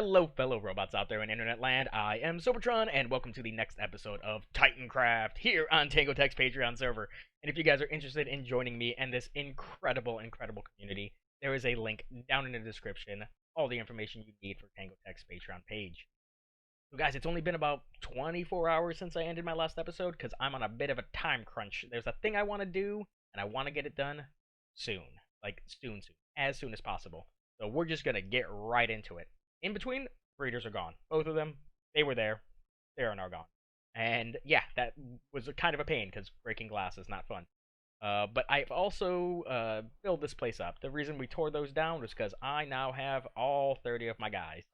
Hello, fellow robots out there in internet land. I am Sobertron, and welcome to the next episode of Titancraft here on Tango Tech's Patreon server. And if you guys are interested in joining me and this incredible community, there is a link down in the description, all the information you need for Tango Tech's Patreon page. So guys, it's only been about 24 hours since I ended my last episode, because I'm on a bit of a time crunch. There's a thing I want to do, and I want to get it done soon. Like, soon. As soon as possible. So we're just going to get right into it. In between, breeders are gone. Both of them, they were there. They are now gone. And yeah, that was a kind of a pain because breaking glass is not fun. But I've also built this place up. The reason we tore those down was because I now have all 30 of my guys.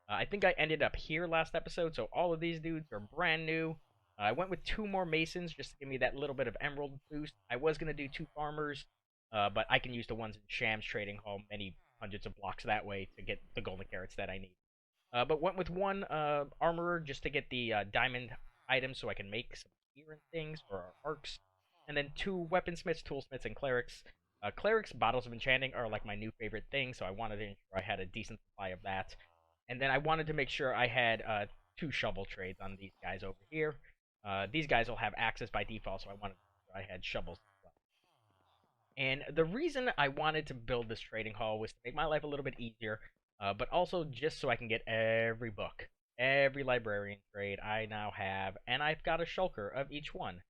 I think I ended up here last episode, so all of these dudes are brand new. I went with 2 more masons just to give me that little bit of emerald boost. I was going to do 2 farmers, but I can use the ones in Sham's Trading Hall many hundreds of blocks that way to get the golden carrots that I need. But went with 1 armorer just to get the diamond items so I can make some gear and things for our arcs. And then 2 weaponsmiths, toolsmiths, and clerics. Clerics, bottles of enchanting, are like my new favorite thing, so I wanted to ensure I had a decent supply of that. And then I wanted to make sure I had 2 shovel trades on these guys over here. These guys will have axes by default, so I wanted to make sure I had shovels. And the reason I wanted to build this trading hall was to make my life a little bit easier, but also just so I can get every book, every librarian trade I now have, and I've got a shulker of each one.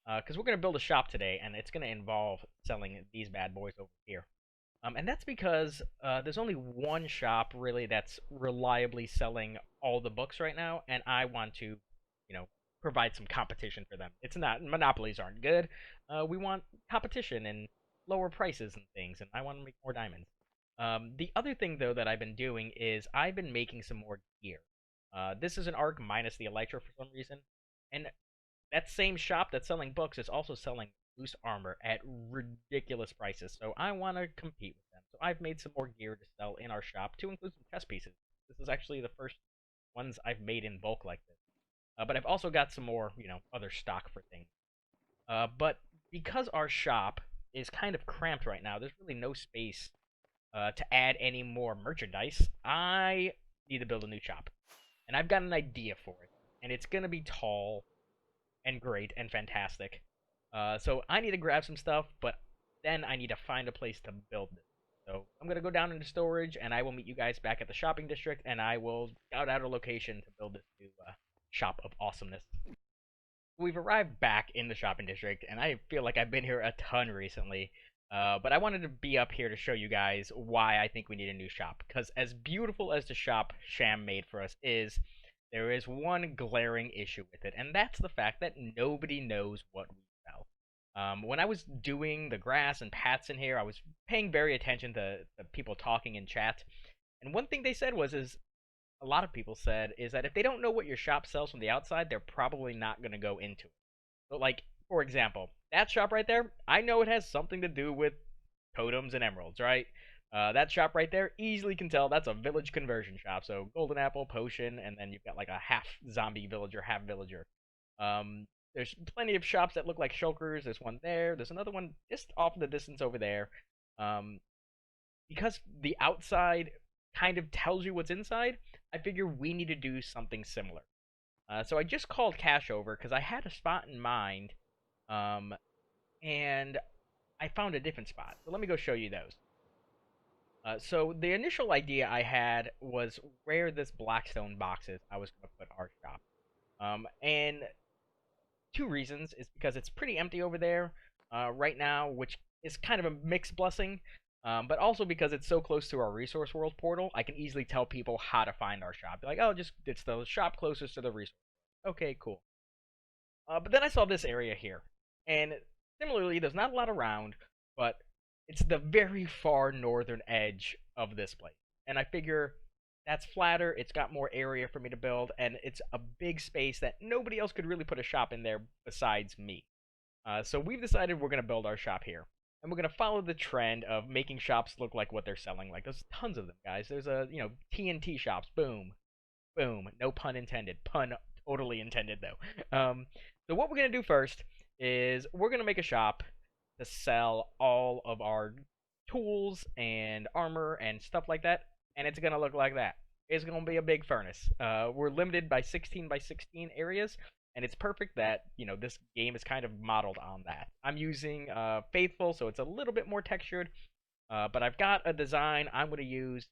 Because we're going to build a shop today, and it's going to involve selling these bad boys over here. And that's because there's only 1 shop, really, that's reliably selling all the books right now, and I want to, provide some competition for them. It's not, monopolies aren't good. We want competition and lower prices and things, and I want to make more diamonds. The other thing, though, that I've been doing is I've been making some more gear. This is an arc minus the elytra for some reason, and that same shop that's selling books is also selling loose armor at ridiculous prices, so I want to compete with them. So I've made some more gear to sell in our shop, to include some chest pieces. This is actually the first ones I've made in bulk like this. But I've also got some more, other stock for things. But because our shop is kind of cramped right now, there's really no space to add any more merchandise. I need to build a new shop. And I've got an idea for it. And it's going to be tall and great and fantastic. So I need to grab some stuff, but then I need to find a place to build this. So I'm going to go down into storage, and I will meet you guys back at the shopping district, and I will scout out a location to build this new shop of awesomeness. We've arrived back in the shopping district, and I feel like I've been here a ton recently. But I wanted to be up here to show you guys why I think we need a new shop. Because as beautiful as the shop Sham made for us is, there is one glaring issue with it, and that's the fact that nobody knows what we sell. When I was doing the grass and pats in here, I was paying very attention to the people talking in chat. And one thing they said is a lot of people said, is that if they don't know what your shop sells from the outside, they're probably not going to go into it. So, like, for example, that shop right there, I know it has something to do with totems and emeralds, right? That shop right there, easily can tell that's a village conversion shop. So, golden apple, potion, and then you've got like a half zombie villager, half villager. There's plenty of shops that look like shulkers. There's one there. There's another one just off in the distance over there. Because the outside kind of tells you what's inside, I figure we need to do something similar. So I just called Cash over because I had a spot in mind, and I found a different spot. So let me go show you those. So the initial idea I had was where this Blackstone box is, I was going to put our shop. And 2 reasons is because it's pretty empty over there right now, which is kind of a mixed blessing. But also because it's so close to our resource world portal, I can easily tell people how to find our shop. They're like, oh, it's the shop closest to the resource. Okay, cool. But then I saw this area here. And similarly, there's not a lot around, but it's the very far northern edge of this place. And I figure that's flatter, it's got more area for me to build, and it's a big space that nobody else could really put a shop in there besides me. So we've decided we're going to build our shop here. And we're going to follow the trend of making shops look like what they're selling. Like, there's tons of them, guys. There's TNT shops. Boom. Boom. No pun intended. Pun totally intended, though. So what we're going to do first is we're going to make a shop to sell all of our tools and armor and stuff like that. And it's going to look like that. is going to be a big furnace. We're limited by 16 by 16 areas, and it's perfect that, this game is kind of modeled on that. I'm using Faithful, so it's a little bit more textured, but I've got a design I'm going to use,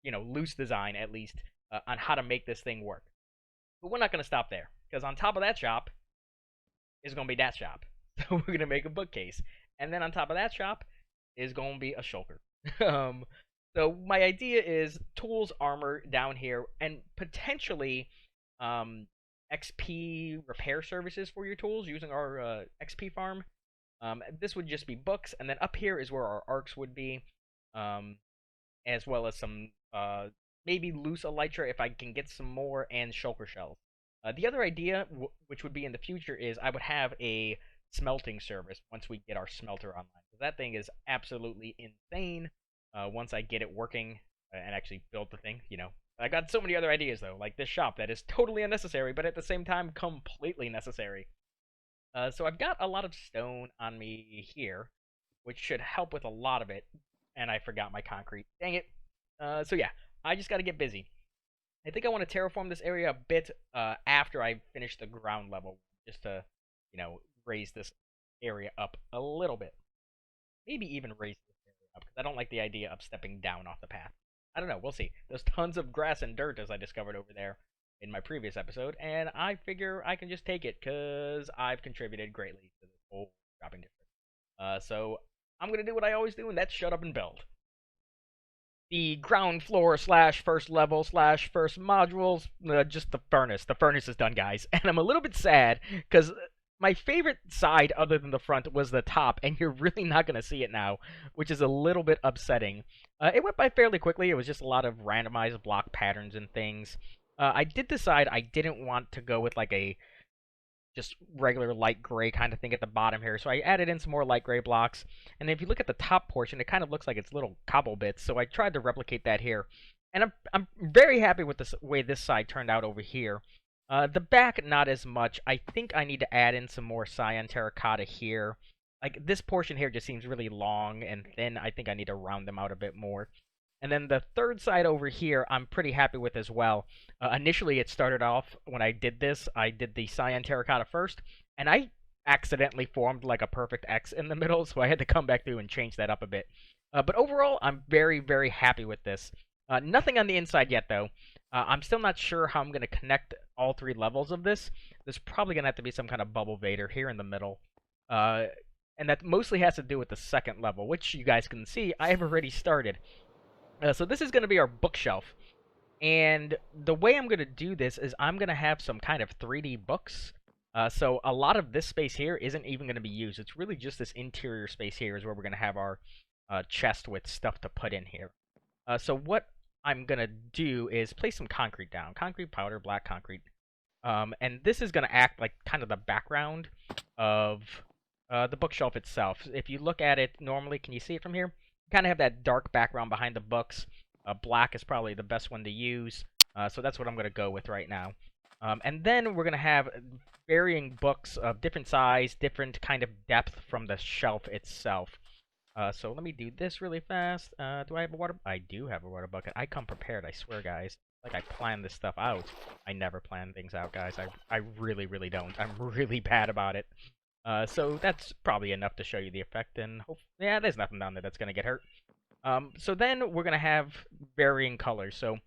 loose design at least, on how to make this thing work. But we're not going to stop there, because on top of that shop is going to be that shop. So we're going to make a bookcase. And then on top of that shop is going to be a shulker. um, so my idea is tools, armor down here, and potentially XP repair services for your tools using our XP farm. This would just be books, and then up here is where our arcs would be, as well as some maybe loose elytra if I can get some more, and shulker shells. The other idea, which would be in the future, is I would have a smelting service once we get our smelter online. So that thing is absolutely insane once I get it working and actually build the thing, I got so many other ideas, though, like this shop that is totally unnecessary, but at the same time, completely necessary. So I've got a lot of stone on me here, which should help with a lot of it, and I forgot my concrete. Dang it. So yeah, I just got to get busy. I think I want to terraform this area a bit after I finish the ground level, just to, raise this area up a little bit. Maybe even raise this area up, because I don't like the idea of stepping down off the path. I don't know, we'll see. There's tons of grass and dirt, as I discovered over there in my previous episode, and I figure I can just take it, because I've contributed greatly to this whole dropping difference. So I'm going to do what I always do, and that's shut up and build. The ground floor slash first level slash first modules, just the furnace. The furnace is done, guys. And I'm a little bit sad because my favorite side other than the front was the top, and you're really not going to see it now, which is a little bit upsetting. It went by fairly quickly. It was just a lot of randomized block patterns and things. I did decide I didn't want to go with like a just regular light gray kind of thing at the bottom here. So I added in some more light gray blocks. And if you look at the top portion, it kind of looks like it's little cobble bits. So I tried to replicate that here. And I'm very happy with the way this side turned out over here. The back, not as much. I think I need to add in some more cyan terracotta here. Like, this portion here just seems really long and thin. I think I need to round them out a bit more. And then the third side over here, I'm pretty happy with as well. Initially, it started off, when I did this, I did the cyan terracotta first, and I accidentally formed like a perfect X in the middle, so I had to come back through and change that up a bit. But overall, I'm very, very happy with this. Nothing on the inside yet, though. I'm still not sure how I'm going to connect all three levels of this. There's probably going to have to be some kind of bubble vader here in the middle. And that mostly has to do with the second level, which you guys can see I have already started. So this is going to be our bookshelf. And the way I'm going to do this is I'm going to have some kind of 3D books. So a lot of this space here isn't even going to be used. It's really just this interior space here is where we're going to have our chest with stuff to put in here. So what I'm going to do is place some concrete down. Concrete powder, black concrete. And this is going to act like kind of the background of the bookshelf itself. If you look at it normally, can you see it from here? Kind of have that dark background behind the books. Black is probably the best one to use, so that's what I'm going to go with right now. And then we're going to have varying books of different size, different kind of depth from the shelf itself. So let me do this really fast. Do I have a water? I do have a water bucket. I come prepared, I swear, guys. Like, I plan this stuff out. I never plan things out, guys. I really, really don't. I'm really bad about it. So that's probably enough to show you the effect, and yeah, there's nothing down there that's going to get hurt. So then we're going to have varying colors. So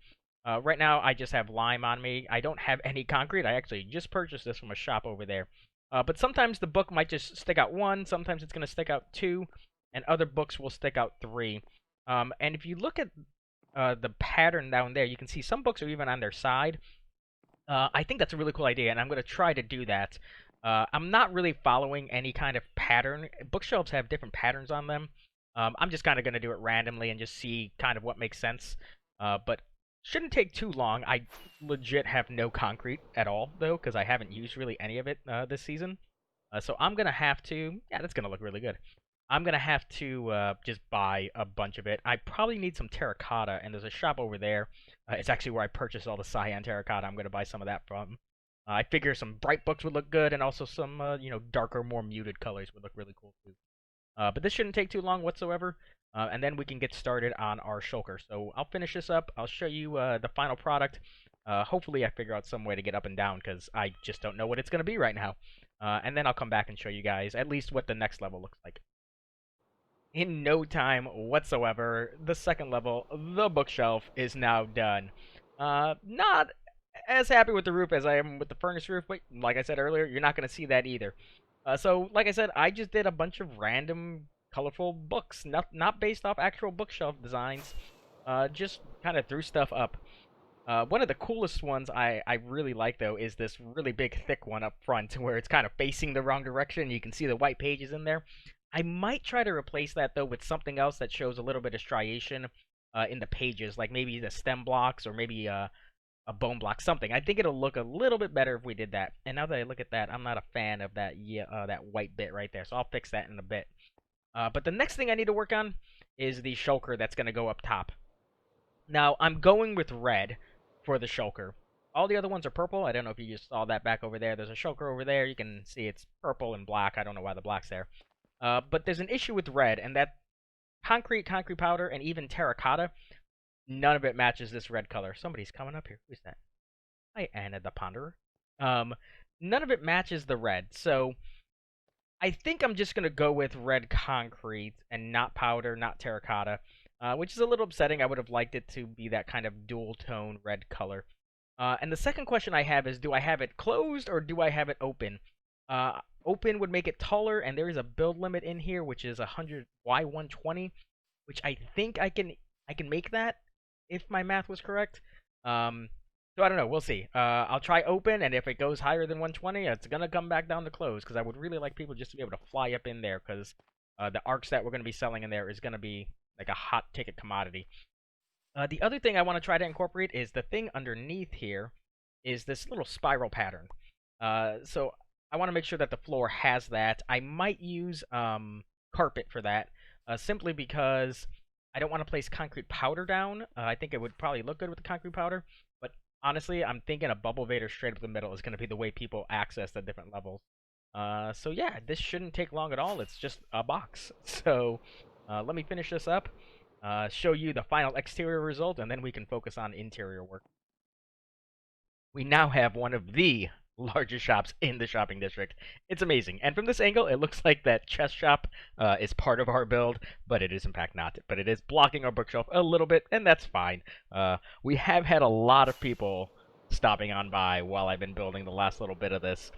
right now I just have lime on me. I don't have any concrete. I actually just purchased this from a shop over there. But sometimes the book might just stick out 1, sometimes it's going to stick out 2, and other books will stick out 3. And if you look at the pattern down there, you can see some books are even on their side. I think that's a really cool idea, and I'm going to try to do that. I'm not really following any kind of pattern. Bookshelves have different patterns on them. I'm just kind of going to do it randomly and just see kind of what makes sense. But shouldn't take too long. I legit have no concrete at all, though, because I haven't used really any of it this season. So I'm going to have to... Yeah, that's going to look really good. I'm going to have to just buy a bunch of it. I probably need some terracotta, and there's a shop over there. It's actually where I purchased all the cyan terracotta. I'm going to buy some of that from. I figure some bright books would look good, and also some, darker, more muted colors would look really cool, too. But this shouldn't take too long whatsoever. and then we can get started on our shulker. So I'll finish this up. I'll show you the final product. Hopefully I figure out some way to get up and down because I just don't know what it's going to be right now. And then I'll come back and show you guys at least what the next level looks like. In no time whatsoever, the second level, the bookshelf, is now done. Not as happy with the roof as I am with the furnace roof, but like I said earlier, you're not going to see that either. So, like I said, I just did a bunch of random, colorful books, not based off actual bookshelf designs. Just kind of threw stuff up. One of the coolest ones I really like, though, is this really big, thick one up front, where it's kind of facing the wrong direction. You can see the white pages in there. I might try to replace that, though, with something else that shows a little bit of striation in the pages, like maybe the stem blocks or maybe a bone block, something. I think it'll look a little bit better if we did that. And now that I look at that, I'm not a fan of that that white bit right there, so I'll fix that in a bit. But the next thing I need to work on is the shulker that's going to go up top. Now, I'm going with red for the shulker. All the other ones are purple. I don't know if you just saw that back over there. There's a shulker over there. You can see it's purple and black. I don't know why the black's there. But there's an issue with red, and that concrete powder, and even terracotta, none of it matches this red color. Somebody's coming up here. Who's that? Hi, Anna the Ponderer. None of it matches the red, so I think I'm just going to go with red concrete and not powder, not terracotta, which is a little upsetting. I would have liked it to be that kind of dual-tone red color. And the second question I have is, do I have it closed or do I have it open? Open would make it taller, and there is a build limit in here, which is 100 Y120, which I think I can make that if my math was correct. So I don't know. We'll see. I'll try open, and if it goes higher than 120, it's gonna come back down to close because I would really like people just to be able to fly up in there because the arcs that we're gonna be selling in there is gonna be like a hot ticket commodity. The other thing I want to try to incorporate is the thing underneath here is this little spiral pattern. So I want to make sure that the floor has that. I might use carpet for that, simply because I don't want to place concrete powder down. I think it would probably look good with the concrete powder, but honestly, I'm thinking a bubble vader straight up the middle is going to be the way people access the different levels. So yeah, this shouldn't take long at all. It's just a box. So let me finish this up, show you the final exterior result, and then we can focus on interior work. We now have one of the largest shops in the shopping district. It's amazing. And from this angle, it looks like that chest shop is part of our build, but it is in fact not. But it is blocking our bookshelf a little bit, and that's fine. We have had a lot of people stopping on by while I've been building the last little bit of this.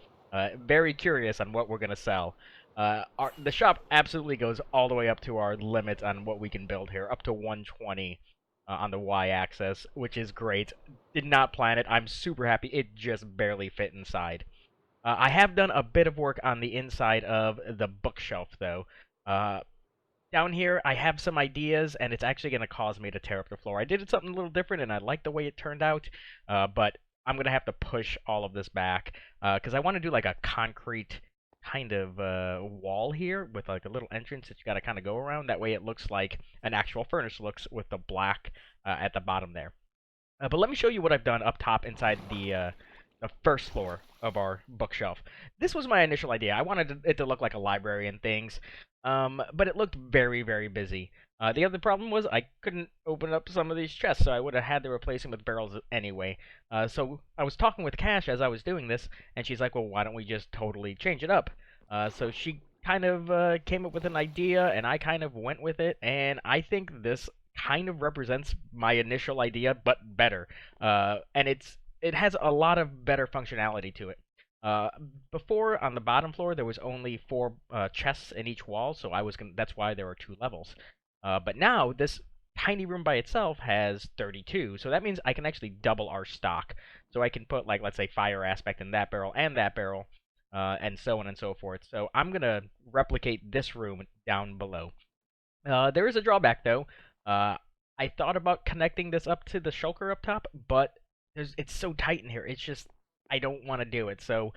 Very curious on what we're going to sell. The shop absolutely goes all the way up to our limit on what we can build here, up to 120 on the y-axis, which is great. Did not plan it. I'm super happy. It just barely fit inside. I have done a bit of work on the inside of the bookshelf, though. Down here, I have some ideas, and it's actually going to cause me to tear up the floor. I did something a little different, and I like the way it turned out, but I'm going to have to push all of this back, because I want to do like a concrete kind of wall here with like a little entrance that you got to kind of go around. That way it looks like an actual furnace looks with the black at the bottom there. But let me show you what I've done up top inside the first floor of our bookshelf. This was my initial idea. I wanted it to look like a library and things, but it looked very, very busy. The other problem was I couldn't open up some of these chests, so I would have had to replace them with barrels anyway. So I was talking with Cash as I was doing this, and she's like, well, why don't we just totally change it up? So she kind of came up with an idea, and I kind of went with it, and I think this kind of represents my initial idea, but better. And it has a lot of better functionality to it. Before, on the bottom floor, there was only 4 chests in each wall, so that's why there were 2 levels. But now, this tiny room by itself has 32, so that means I can actually double our stock. So I can put, like, let's say, fire aspect in that barrel, and so on and so forth. So I'm going to replicate this room down below. There is a drawback, though. I thought about connecting this up to the shulker up top, but it's so tight in here. It's just, I don't want to do it. So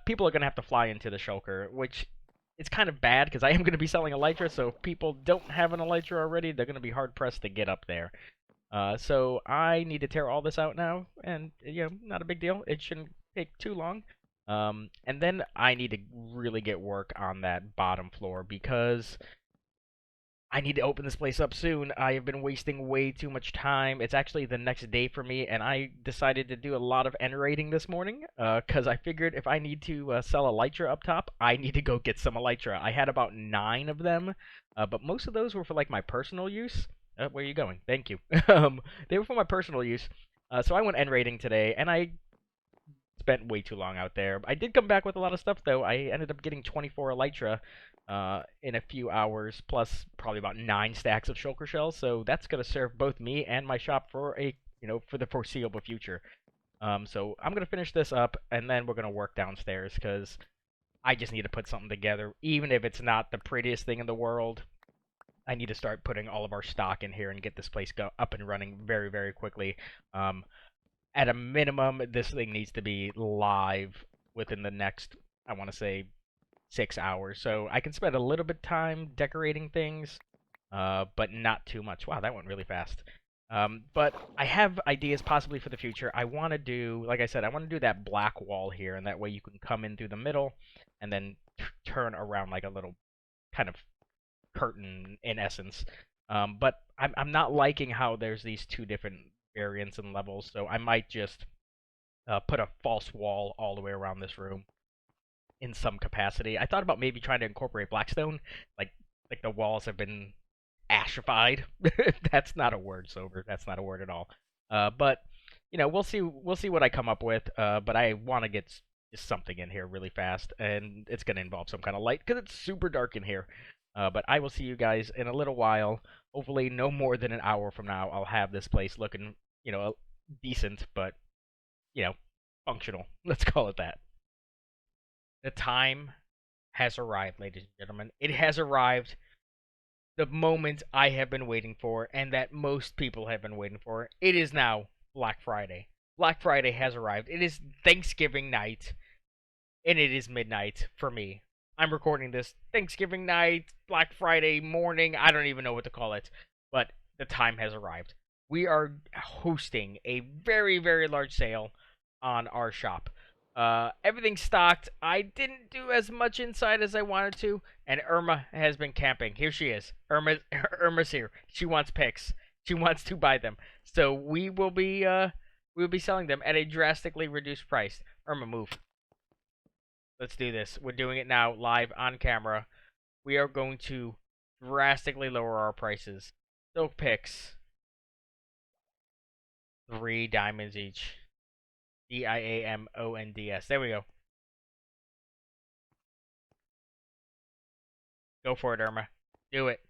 people are going to have to fly into the shulker, which is kind of bad because I am going to be selling elytra, so if people don't have an elytra already, they're going to be hard-pressed to get up there. So I need to tear all this out now, and, not a big deal. It shouldn't take too long. And then I need to really get work on that bottom floor because I need to open this place up soon. I have been wasting way too much time. It's actually the next day for me, and I decided to do a lot of N-rating this morning, because I figured if I need to sell elytra up top, I need to go get some elytra. I had about 9 of them, but most of those were for, like, my personal use. Where are you going? Thank you. They were for my personal use, so I went N-rating today, and I spent way too long out there. I did come back with a lot of stuff, though. I ended up getting 24 elytra in a few hours, plus probably about 9 stacks of shulker shells. So that's gonna serve both me and my shop for for the foreseeable future. So I'm gonna finish this up, and then we're gonna work downstairs because I just need to put something together, even if it's not the prettiest thing in the world. I need to start putting all of our stock in here and get this place up and running very, very quickly. At a minimum, this thing needs to be live within the next, I want to say, 6 hours. So I can spend a little bit of time decorating things, but not too much. Wow, that went really fast. But I have ideas possibly for the future. I want to do, like I said, I want to do that black wall here, and that way you can come in through the middle and then turn around like a little kind of curtain in essence. But I'm not liking how there's these two different variants and levels, so I might just put a false wall all the way around this room in some capacity. I thought about maybe trying to incorporate blackstone, like the walls have been ashified. That's not a word, Sober. That's not a word at all. But we'll see. We'll see what I come up with. But I want to get just something in here really fast, and it's going to involve some kind of light because it's super dark in here. But I will see you guys in a little while. Hopefully, no more than an hour from now, I'll have this place looking, decent, but functional. Let's call it that. The time has arrived, ladies and gentlemen. It has arrived. The moment I have been waiting for, and that most people have been waiting for. It is now Black Friday. Black Friday has arrived. It is Thanksgiving night, and it is midnight for me. I'm recording this Thanksgiving night, Black Friday morning. I don't even know what to call it, but the time has arrived. We are hosting a very, very large sale on our shop. Everything's stocked. I didn't do as much inside as I wanted to, and Irma has been camping. Here she is. Irma's here. She wants picks. She wants to buy them. So we'll be selling them at a drastically reduced price. Irma, move. Let's do this. We're doing it now, live on camera. We are going to drastically lower our prices. Silk picks. 3 diamonds each. Diamonds. There we go. Go for it, Irma. Do it.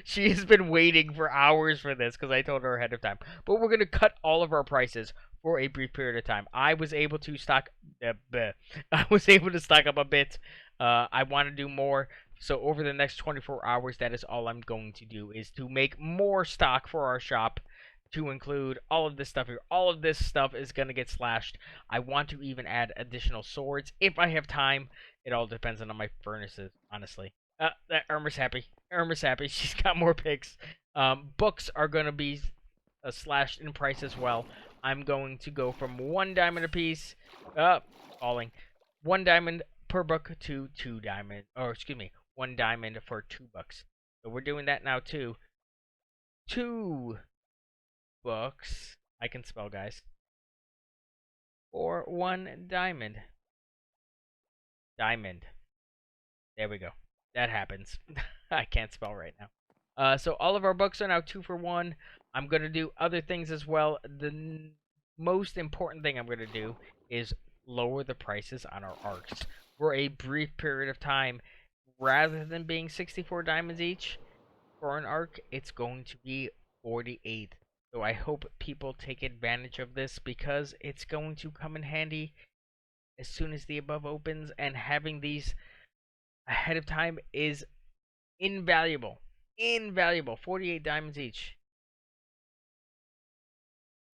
She has been waiting for hours for this because I told her ahead of time. But we're going to cut all of our prices for a brief period of time. I was able to stock up a bit. I want to do more. So over the next 24 hours, that is all I'm going to do, is to make more stock for our shop, to include all of this stuff here. All of this stuff is going to get slashed. I want to even add additional swords if I have time. It all depends on my furnaces, honestly. Irma's happy. Irma's happy. She's got more picks. Books are going to be slashed in price as well. I'm going to go from 1 diamond a piece, falling, 1 diamond per book to 2 diamond, or excuse me, 1 diamond for 2 books. So we're doing that now too. 2 books, I can spell, guys, for 1 diamond. Diamond. There we go. That happens. I can't spell right now. So all of our books are now 2 for 1. I'm going to do other things as well. The most important thing I'm going to do is lower the prices on our arcs for a brief period of time. Rather than being 64 diamonds each for an arc, it's going to be 48. So I hope people take advantage of this because it's going to come in handy as soon as the above opens, and having these ahead of time is invaluable. Invaluable. 48 diamonds each.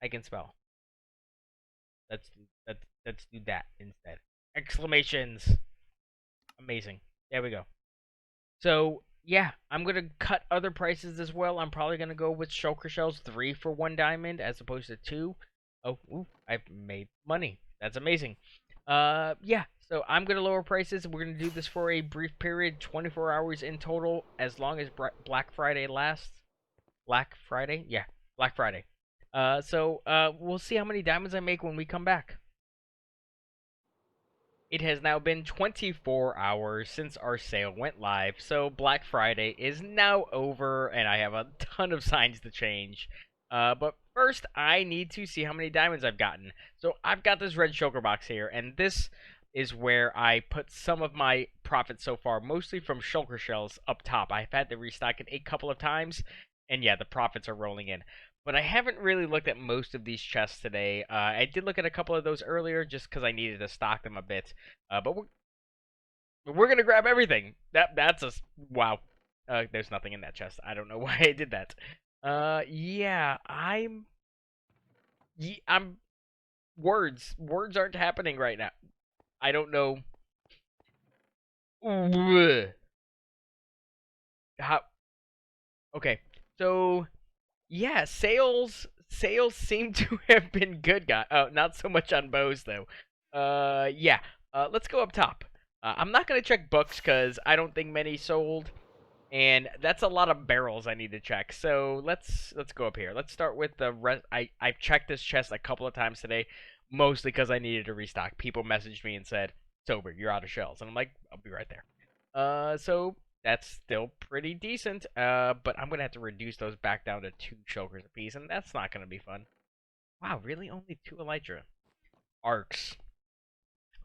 I can spell. Let's do that instead. Exclamations. Amazing. There we go. So yeah, I'm gonna cut other prices as well. I'm probably gonna go with shulker shells 3 for 1 diamond as opposed to 2. Oh, ooh, I've made money. That's amazing. Yeah. So I'm gonna lower prices. We're gonna do this for a brief period, 24 hours in total, as long as Black Friday lasts. Black Friday? Yeah, Black Friday. We'll see how many diamonds I make when we come back. It has now been 24 hours since our sale went live, so Black Friday is now over, and I have a ton of signs to change. But first, I need to see how many diamonds I've gotten. So I've got this red shulker box here, and this is where I put some of my profits so far, mostly from shulker shells up top. I've had to restock it a couple of times, and yeah, the profits are rolling in. But I haven't really looked at most of these chests today. I did look at a couple of those earlier just because I needed to stock them a bit. But we're gonna grab everything. That's a wow. There's nothing in that chest. I don't know why I did that. Yeah, I'm words aren't happening right now. I don't know. How? Okay, so yeah, sales seem to have been good, guy. Oh, not so much on bows though. Yeah. Let's go up top. I'm not gonna check books because I don't think many sold, and that's a lot of barrels I need to check. So let's go up here. Let's start with the rest. I've checked this chest a couple of times today, mostly because I needed to restock. People messaged me and said, "Sober, you're out of shells," and I'm like, "I'll be right there." So that's still pretty decent. But I'm gonna have to reduce those back down to 2 chokers apiece, and that's not gonna be fun. Wow, really? Only 2 elytra arcs.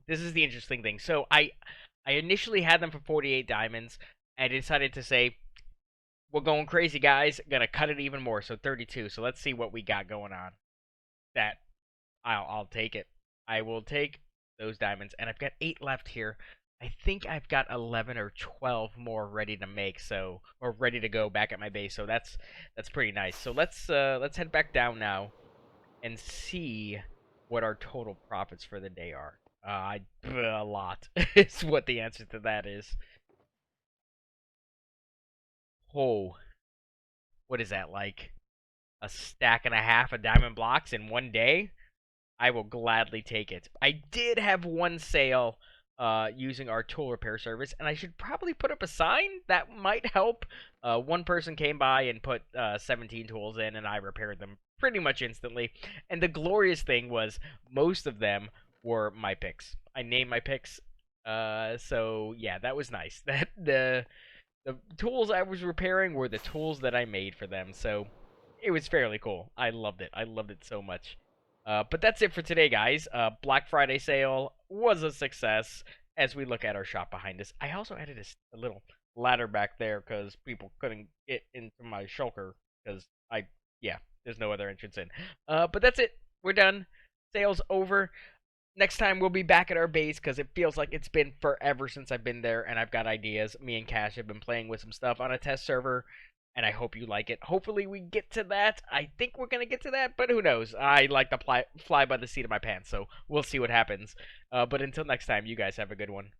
This is the interesting thing. So I initially had them for 48 diamonds. I decided to say we're going crazy, guys. Gonna cut it even more. So 32. So let's see what we got going on. That I'll take it. I will take those diamonds, and I've got 8 left here. I think I've got 11 or 12 more ready to make, so or ready to go back at my base. So that's pretty nice. So let's head back down now and see what our total profits for the day are. A lot is what the answer to that is. Oh, what is that like? A stack and a half of diamond blocks in one day? I will gladly take it. I did have one sale using our tool repair service, and I should probably put up a sign that might help. One person came by and put 17 tools in, and I repaired them pretty much instantly. And the glorious thing was most of them were my picks. I named my picks. So yeah, that was nice. That the tools I was repairing were the tools that I made for them. So it was fairly cool. I loved it. I loved it so much. But that's it for today, guys. Black Friday sale was a success as we look at our shop behind us. I also added a little ladder back there because people couldn't get into my shulker because yeah, there's no other entrance in. But that's it. We're done. Sale's over. Next time we'll be back at our base because it feels like it's been forever since I've been there and I've got ideas. Me and Cash have been playing with some stuff on a test server and I hope you like it. Hopefully we get to that. I think we're going to get to that, but who knows? I like to fly by the seat of my pants, so we'll see what happens. But until next time, you guys have a good one.